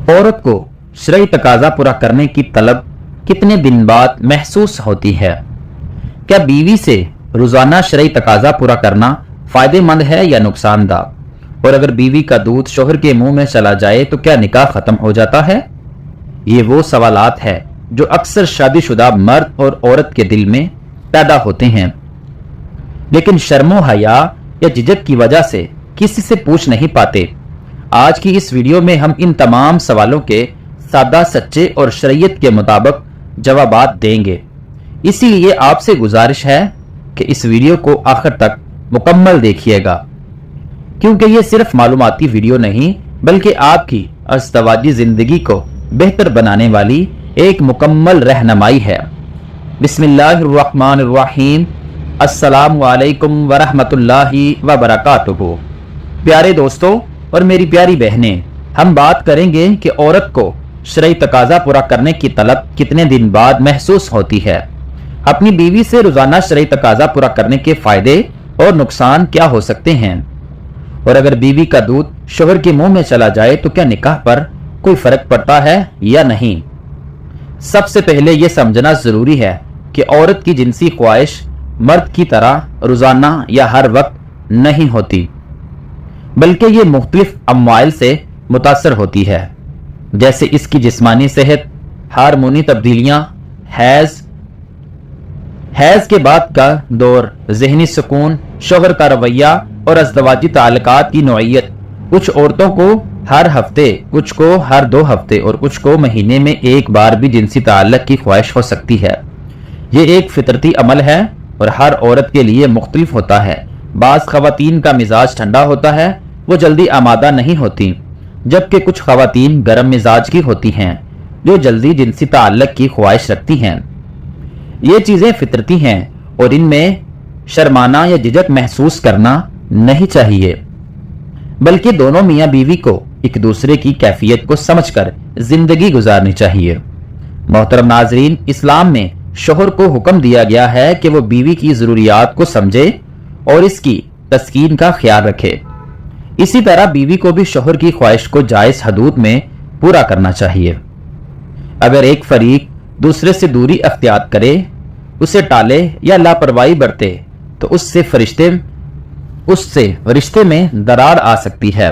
औरत को शरई तकाजा पूरा करने की तलब कितने दिन बाद महसूस होती है? क्या बीवी से रोजाना शरई तकाजा पूरा करना फायदेमंद है या नुकसानदा? और अगर बीवी का दूध शोहर के मुंह में चला जाए तो क्या निकाह खत्म हो जाता है? ये वो सवालात है जो अक्सर शादीशुदा मर्द और औरत के दिल में पैदा होते हैं, लेकिन शर्मो हया या झिझक की वजह से किसी से पूछ नहीं पाते। आज की इस वीडियो में हम इन तमाम सवालों के सादा, सच्चे और शरीयत के मुताबिक जवाबात देंगे। इसीलिए आपसे गुजारिश है कि इस वीडियो को आखिर तक मुकम्मल देखिएगा, क्योंकि ये सिर्फ मालूमाती वीडियो नहीं बल्कि आपकी अज़दवाजी जिंदगी को बेहतर बनाने वाली एक मुकम्मल रहनुमाई है। बिस्मिल्लाहिर्रहमानिर्रहीम। अस्सलामु अलैकुम वरहमतुल्लाहि वबरकातुहू। प्यारे दोस्तों और मेरी प्यारी बहनें, हम बात करेंगे कि औरत को शरई तकाजा पूरा करने की तलब कितने दिन बाद महसूस होती है। अपनी बीवी से रोजाना शरई तकाजा पूरा करने के फायदे और नुकसान क्या हो सकते हैं, और अगर बीवी का दूध शोहर के मुंह में चला जाए तो क्या निकाह पर कोई फर्क पड़ता है या नहीं। सबसे पहले यह समझना जरूरी है कि औरत की जिनसी ख्वाहिश मर्द की तरह रोजाना या हर वक्त नहीं होती, बल्कि ये मुख्तलिफ अमवाइल से मुतासर होती है, जैसे इसकी जिस्मानी सेहत, हार्मोनी तब्दीलियां, हैज के बाद का दौर, जहनी सुकून, शोहर का रवैया और अज़दवाजी ताल्लुकात की नौइयत। कुछ औरतों को हर हफ्ते, कुछ को हर 2 हफ्ते और कुछ को महीने में एक बार भी जिनसी ताल्लुक की ख्वाहिश हो सकती है। ये एक फितरती अमल है और हर औरत के लिए मुख्तलिफ होता है। बाज़ ख़वातीन का मिजाज ठंडा होता है, वो जल्दी आमादा नहीं होती, जबकि कुछ ख़वातीन गर्म मिजाज की होती हैं जो जल्दी जिनसी ताल्लुक की ख्वाहिश रखती हैं। ये चीज़ें फितरती हैं और इनमें शर्माना या झिझक महसूस करना नहीं चाहिए, बल्कि दोनों मियाँ बीवी को एक दूसरे की कैफियत को समझकर जिंदगी गुजारनी चाहिए। मोहतरम नाजरीन, इस्लाम में शोहर को हुक्म दिया गया है कि वो बीवी की ज़रूरियात को समझे और इसकी तस्कीन का ख्याल रखे। इसी तरह बीवी को भी शोहर की ख्वाहिश को जायज हदूद में पूरा करना चाहिए। अगर एक फरीक दूसरे से दूरी अख्तियार करे, उसे टाले या लापरवाही बरते तो उससे रिश्ते में दरार आ सकती है।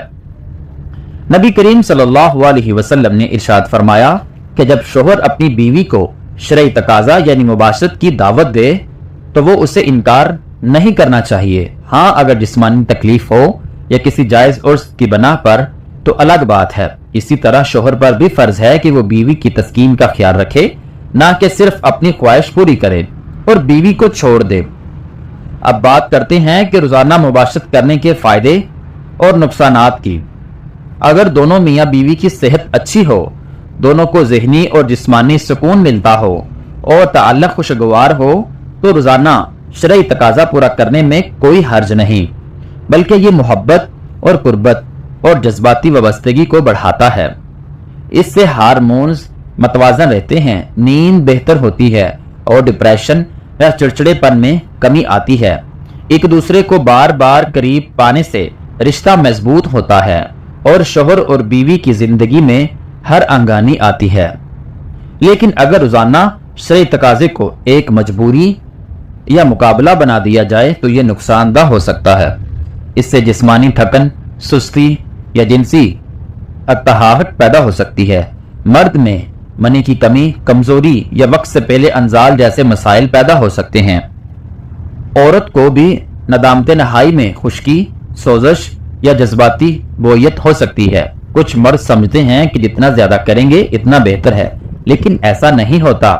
नबी करीम सल्लल्लाहु अलैहि वसल्लम ने इरशाद फरमाया कि जब शोहर अपनी बीवी को शरई तकाजा यानी मुबाशरत की दावत दे तो वो उसे इनकार नहीं करना चाहिए। हाँ, अगर जिस्मानी तकलीफ हो या किसी जायज उर्स की बना पर तो अलग बात है। इसी तरह शोहर पर भी फर्ज है कि वो बीवी की तस्कीन का ख्याल रखे, ना कि सिर्फ अपनी ख्वाहिश पूरी करे और बीवी को छोड़ दे। अब बात करते हैं कि रोजाना मुबाशरत करने के फायदे और नुकसानात की। अगर दोनों मियाँ बीवी की सेहत अच्छी हो, दोनों को ज़हनी और जिस्मानी सुकून मिलता हो और ताल्लुक खुशगवार हो तो रोजाना शरई तकाजा पूरा करने में कोई हर्ज नहीं, बल्कि ये मोहब्बत और कुर्बत और जज्बाती वाबस्तगी को बढ़ाता है। इससे हार्मोन्स मतवाजन रहते हैं, नींद बेहतर होती है और डिप्रेशन या चिड़चिड़ेपन में कमी आती है। एक दूसरे को बार बार करीब पाने से रिश्ता मजबूत होता है और शोहर और बीवी की जिंदगी में हर अंगानी आती है। लेकिन अगर रोजाना शरई तकाजे को एक मजबूरी या मुकाबला बना दिया जाए तो ये नुकसानदा हो सकता है। इससे जिस्मानी थकन, सुस्ती या जिनसी अक्तहाहट पैदा हो सकती है। मर्द में मनी की कमी, कमजोरी या वक्त से पहले अंजाल जैसे मसाइल पैदा हो सकते हैं। औरत को भी नदामत नहाई में खुश्की, सोजश या जज्बाती बोयत हो सकती है। कुछ मर्द समझते हैं कि जितना ज्यादा करेंगे इतना बेहतर है, लेकिन ऐसा नहीं होता।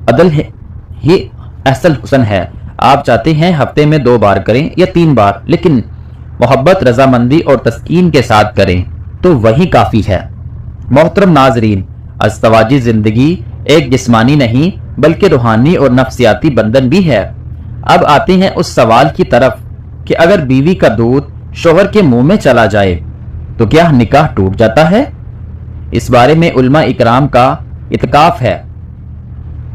अदल ही असल हुस्न है। आप चाहते हैं हफ्ते में 2 बार करें या 3 बार, लेकिन मोहब्बत, रजामंदी और तस्कीन के साथ करें तो वही काफी है। मोहतरम नाजरीन, अज़दवाजी जिंदगी एक जिस्मानी नहीं बल्कि रूहानी और नफ्सियाती बंधन भी है। अब आते हैं उस सवाल की तरफ कि अगर बीवी का दूध शोहर के मुंह में चला जाए तो क्या निकाह टूट जाता है। इस बारे में उलमा इकराम का इत्काफ है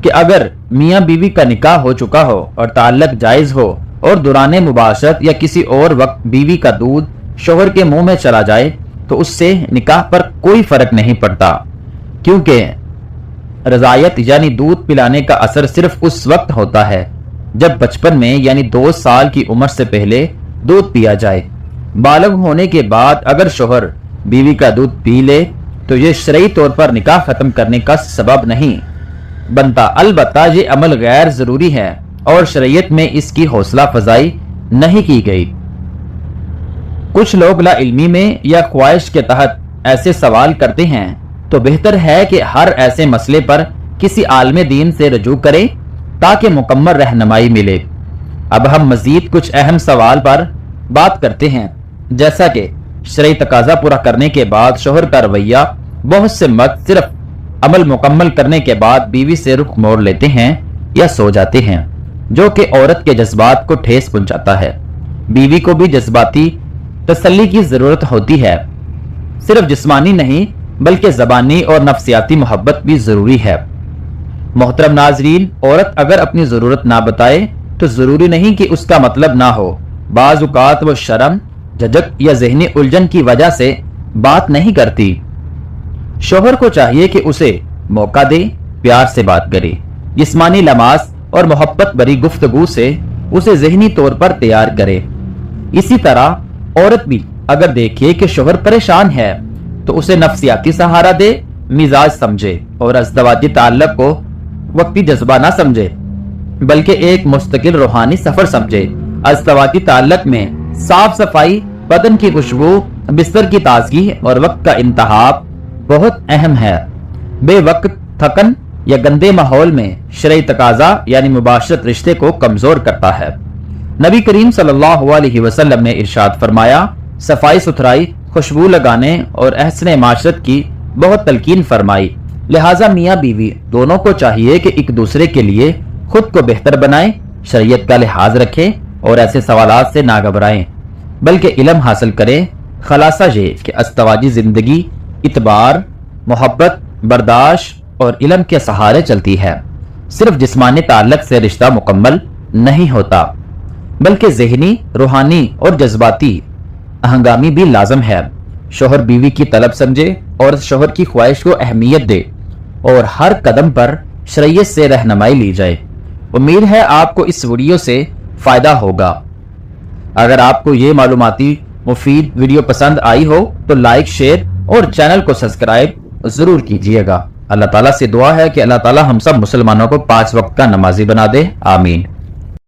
कि अगर मियाँ बीवी का निकाह हो चुका हो और ताल्लुक जायज हो और दौरान मुबाशरत या किसी और वक्त बीवी का दूध शोहर के मुंह में चला जाए تو اس سے نکاح پر کوئی فرق نہیں پڑتا، کیونکہ رضاعت یعنی دودھ پلانے کا اثر صرف اس وقت ہوتا ہے جب بچپن میں یعنی 2 سال کی عمر سے پہلے دودھ پیا جائے۔ بالغ ہونے کے بعد اگر شوہر بیوی کا دودھ پی لے تو یہ شرعی طور پر نکاح ختم کرنے کا سبب نہیں بنتا، البتہ یہ عمل غیر ضروری ہے اور شریعت میں اس کی حوصلہ افزائی نہیں کی گئی۔ کچھ لوگ لا علمی میں یا خواہش کے تحت ایسے سوال کرتے ہیں تو بہتر ہے کہ ہر ایسے مسئلے پر کسی عالم دین سے رجوع کریں تاکہ مکمل رہنمائی ملے۔ اب ہم مزید کچھ اہم سوال پر بات کرتے ہیں، جیسا کہ شرعی تقاضا پورا کرنے کے بعد شوہر کا رویہ۔ بہت سے مرد صرف عمل مکمل کرنے کے بعد بیوی سے رخ موڑ لیتے ہیں یا سو جاتے ہیں، جو کہ عورت کے جذبات کو ٹھیس پہنچاتا ہے۔ بیوی کو بھی جذباتی تسلی کی ضرورت ہوتی ہے، صرف جسمانی نہیں بلکہ زبانی اور نفسیاتی محبت بھی ضروری ہے۔ محترم ناظرین، عورت اگر اپنی ضرورت نہ بتائے تو ضروری نہیں کہ اس کا مطلب نہ ہو۔ بعض اوقات وہ شرم، جھجک یا ذہنی الجھن کی وجہ سے بات نہیں کرتی۔ شوہر کو چاہیے کہ اسے موقع دے، پیار سے بات کرے، جسمانی لماس اور محبت بری گفتگو سے اسے ذہنی طور پر تیار کرے۔ اسی طرح عورت بھی اگر دیکھے کہ شوہر پریشان ہے تو اسے نفسیاتی سہارا دے، مزاج سمجھے اور ازدواجی تعلق کو وقتی جذبہ نہ سمجھے بلکہ ایک مستقل روحانی سفر سمجھے۔ ازدواجی تعلق میں صاف صفائی، بدن کی خوشبو، بستر کی تازگی اور وقت کا انتخاب بہت اہم ہے۔ بے وقت تھکن یا گندے ماحول میں شرعی تقاضا یعنی مباشرت رشتے کو کمزور کرتا ہے۔ نبی کریم صلی اللہ علیہ وسلم نے ارشاد فرمایا، صفائی ستھرائی، خوشبو لگانے اور احسن معاشرت کی بہت تلقین فرمائی، لہٰذا میاں بیوی دونوں کو چاہیے کہ ایک دوسرے کے لیے خود کو بہتر بنائیں، شریعت کا لحاظ رکھیں اور ایسے سوالات سے نہ گھبرائیں بلکہ علم حاصل کریں۔ خلاصہ یہ کہ ازدواجی زندگی اعتبار، محبت، برداشت اور علم کے سہارے چلتی ہے۔ صرف جسمانی تعلق سے رشتہ مکمل نہیں ہوتا بلکہ ذہنی، روحانی اور جذباتی ہنگامی بھی لازم ہے۔ شوہر بیوی کی طلب سمجھے اور شوہر کی خواہش کو اہمیت دے اور ہر قدم پر شریعت سے رہنمائی لی جائے۔ امید ہے آپ کو اس ویڈیو سے فائدہ ہوگا۔ اگر آپ کو یہ معلوماتی مفید ویڈیو پسند آئی ہو تو لائک، شیئر اور چینل کو سبسکرائب ضرور کیجیے گا۔ اللہ تعالیٰ سے دعا ہے کہ اللہ تعالیٰ ہم سب مسلمانوں کو 5 وقت کا نمازی بنا دے، آمین۔